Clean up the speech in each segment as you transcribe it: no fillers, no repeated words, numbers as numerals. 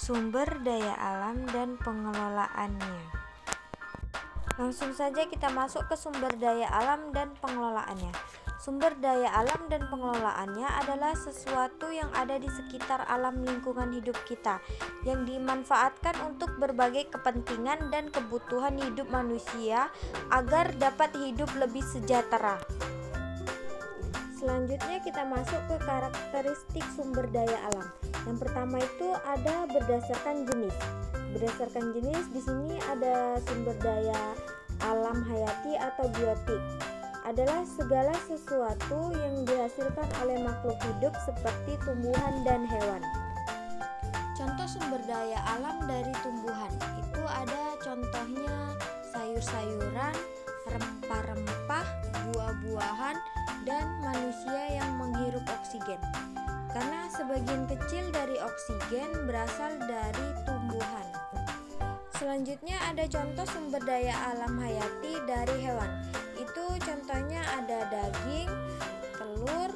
Sumber daya alam dan pengelolaannya. Langsung saja kita masuk ke sumber daya alam dan pengelolaannya. Sumber daya alam dan pengelolaannya adalah sesuatu yang ada di sekitar alam lingkungan hidup kita, yang dimanfaatkan untuk berbagai kepentingan dan kebutuhan hidup manusia agar dapat hidup lebih sejahtera. Selanjutnya kita masuk ke karakteristik sumber daya alam. Yang pertama itu ada berdasarkan jenis. Berdasarkan jenis di sini ada sumber daya alam hayati atau biotik. Adalah segala sesuatu yang dihasilkan oleh makhluk hidup seperti tumbuhan dan hewan. Contoh sumber daya alam dari tumbuhan itu ada contohnya sayur-sayuran, rempah-rempah, buah-buahan, dan manusia yang menghirup oksigen. Karena sebagian kecil dari oksigen berasal dari tumbuhan. Selanjutnya ada contoh sumber daya alam hayati dari hewan. Itu contohnya ada daging, telur,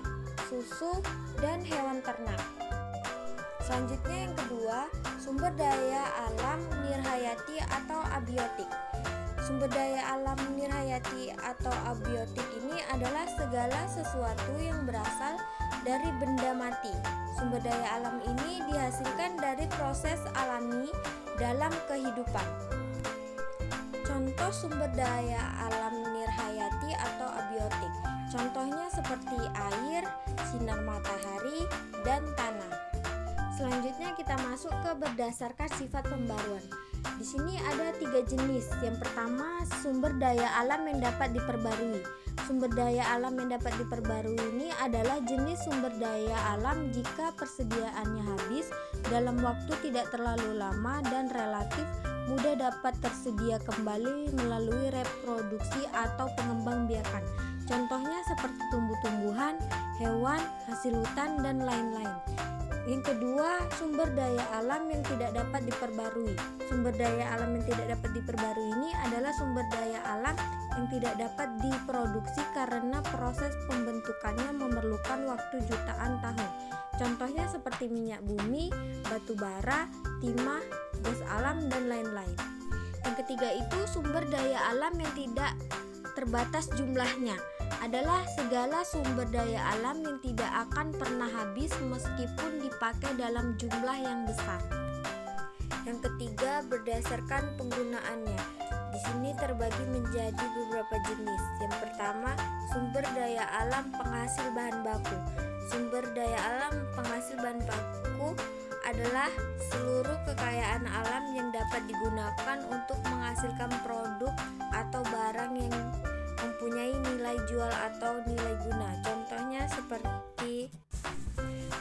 susu, dan hewan ternak. Selanjutnya yang kedua, sumber daya alam nirhayati atau abiotik. Sumber daya alam nirhayati atau abiotik ini adalah segala sesuatu yang berasal dari benda mati. Sumber daya alam ini dihasilkan dari proses alami dalam kehidupan. Contoh sumber daya alam nirhayati atau abiotik. Contohnya seperti air, sinar matahari, dan tanah. Selanjutnya kita masuk ke berdasarkan sifat pembaruan. Di sini ada 3 jenis. Yang pertama, sumber daya alam yang dapat diperbarui. Sumber daya alam yang dapat diperbarui ini adalah jenis sumber daya alam jika persediaannya habis dalam waktu tidak terlalu lama dan relatif mudah dapat tersedia kembali melalui reproduksi atau pengembangbiakan. Contohnya seperti tumbuh-tumbuhan, hewan, hasil hutan, dan lain-lain. Yang kedua, sumber daya alam yang tidak dapat diperbarui. Sumber daya alam yang tidak dapat diperbarui ini adalah sumber daya alam yang tidak dapat diproduksi karena proses pembentukannya memerlukan waktu jutaan tahun. Contohnya seperti minyak bumi, batu bara, timah, gas alam, dan lain-lain. Yang ketiga itu sumber daya alam yang tidak terbatas jumlahnya. Adalah segala sumber daya alam yang tidak akan pernah habis meskipun dipakai dalam jumlah yang besar. Yang ketiga, berdasarkan penggunaannya. Di sini terbagi menjadi beberapa jenis. Yang pertama, sumber daya alam penghasil bahan baku. Sumber daya alam penghasil bahan baku adalah seluruh kekayaan alam yang dapat digunakan untuk menghasilkan produk atau barang yang mempunyai nilai jual atau nilai guna. Contohnya seperti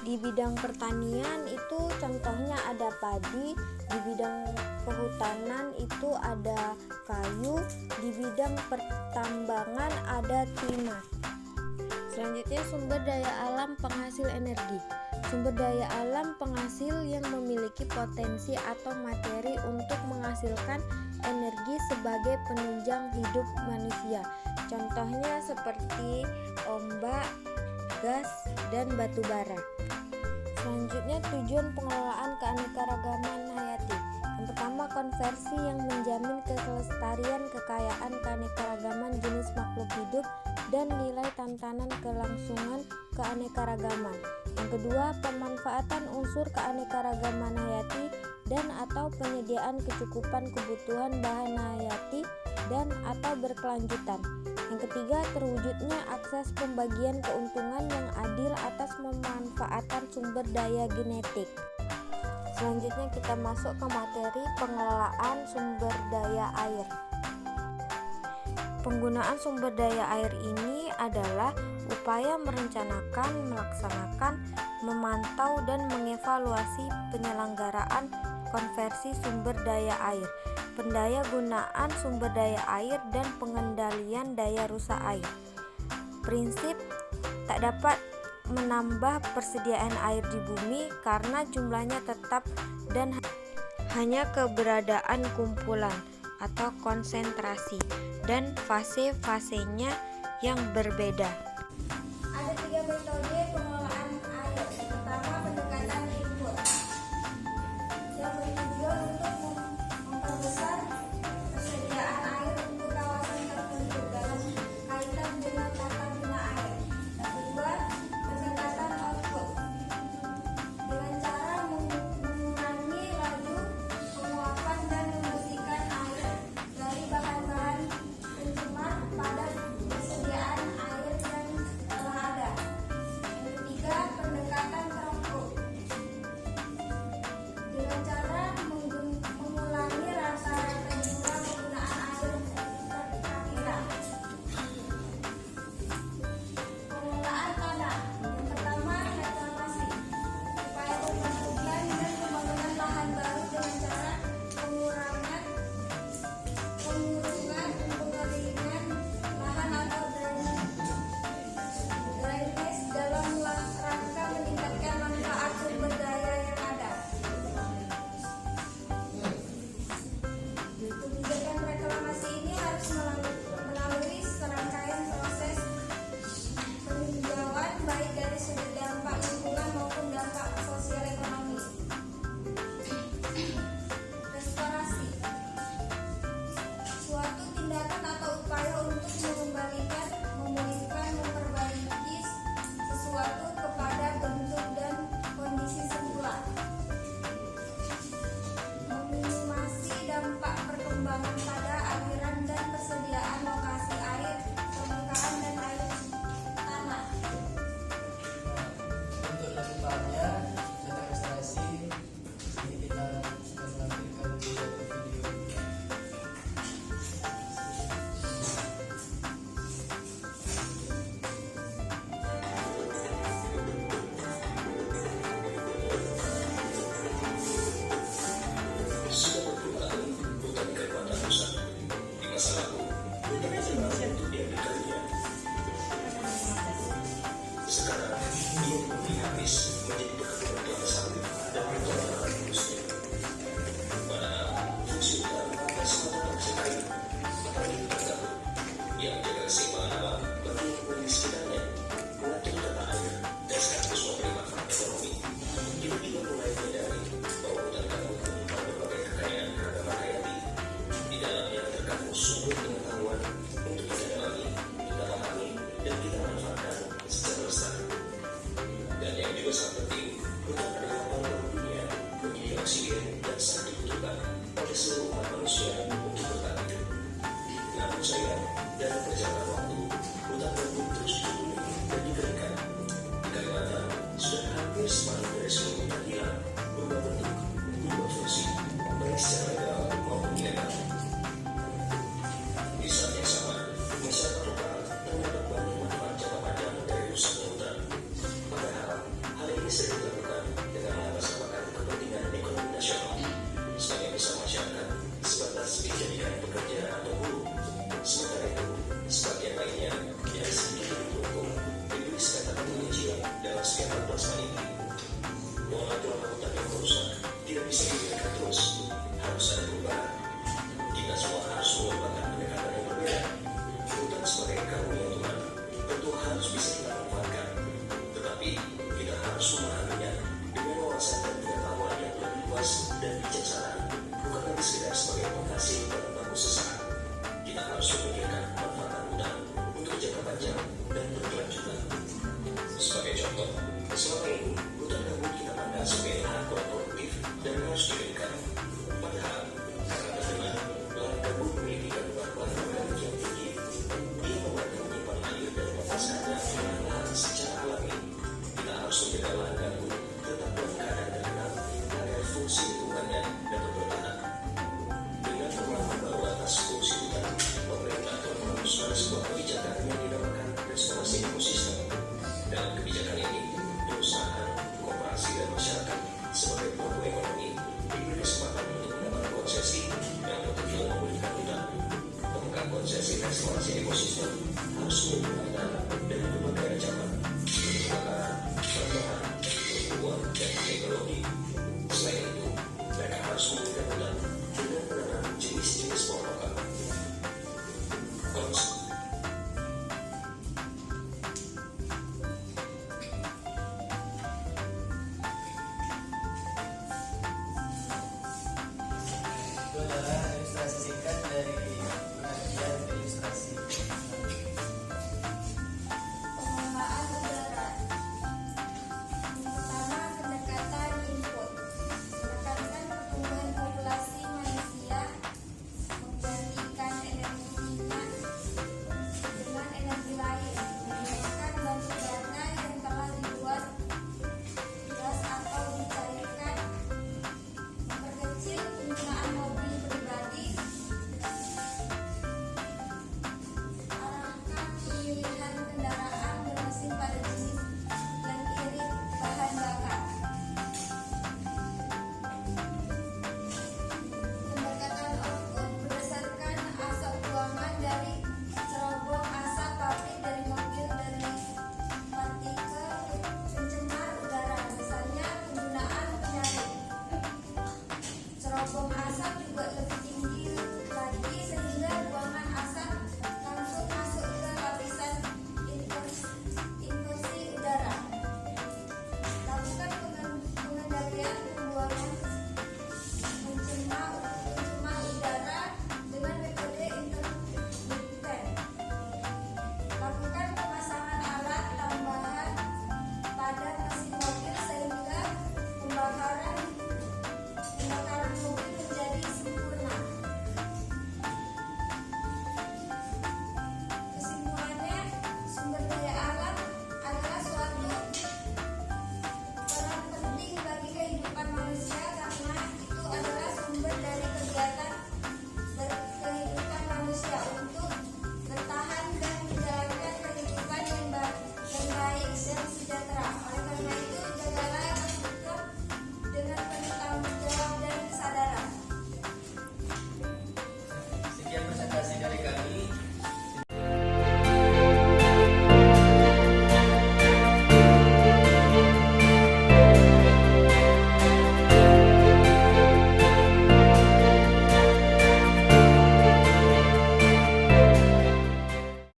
di bidang pertanian itu contohnya ada padi, di bidang kehutanan itu ada kayu, di bidang pertambangan ada timah. Selanjutnya sumber daya alam penghasil energi. Sumber daya alam penghasil yang memiliki potensi atau materi untuk menghasilkan energi sebagai penunjang hidup manusia. Contohnya seperti ombak, gas, dan batu bara. Selanjutnya tujuan pengelolaan keanekaragaman hayati. Yang pertama, konversi yang menjamin kelestarian kekayaan keanekaragaman jenis makhluk hidup dan nilai tantangan kelangsungan keanekaragaman. Yang kedua, pemanfaatan unsur keanekaragaman hayati dan atau penyediaan kecukupan kebutuhan bahan hayati dan atau berkelanjutan. Yang ketiga, terwujudnya akses pembagian keuntungan yang adil atas pemanfaatan sumber daya genetik. Selanjutnya kita masuk ke materi pengelolaan sumber daya air. Penggunaan sumber daya air ini adalah upaya merencanakan, melaksanakan, memantau, dan mengevaluasi penyelenggaraan konversi sumber daya air, pendaya gunaan sumber daya air, dan pengendalian daya rusak air. Prinsip tak dapat menambah persediaan air di bumi karena jumlahnya tetap dan hanya keberadaan kumpulan atau konsentrasi dan fase-fasenya yang berbeda. Ada 3 metode pengelolaan air. Pertama, pendekatan input. Yang dengan cara mengulangi rata-rata jumlah penggunaan air per kapita. Pengelolaan tanah. Yang pertama, reklamasi. Upaya pembentukan dan pembangunan lahan baru dengan cara pengurungan pengeringan lahan atau drainase dalam rangka meningkatkan manfaat sumber daya yang ada. Kebijakan reklamasi ini harus melalui serangkaian proses peninjauan baik dari sudut dampak lingkungan maupun dampak sosial ekonomi. Restorasi. Suatu tindakan atau upaya untuk mengembalikan, memulihkan, memperbaiki sesuatu kepada bentuk dan kondisi semula. Meminimasi dampak perkembangan pada aliran dan persediaan lokasi air, permukaan dan air tanah. Untuk lakukannya data restorasi ini kita menampilkan di satu video. Sebatas dijadikan pekerja atau buruh, sementara dari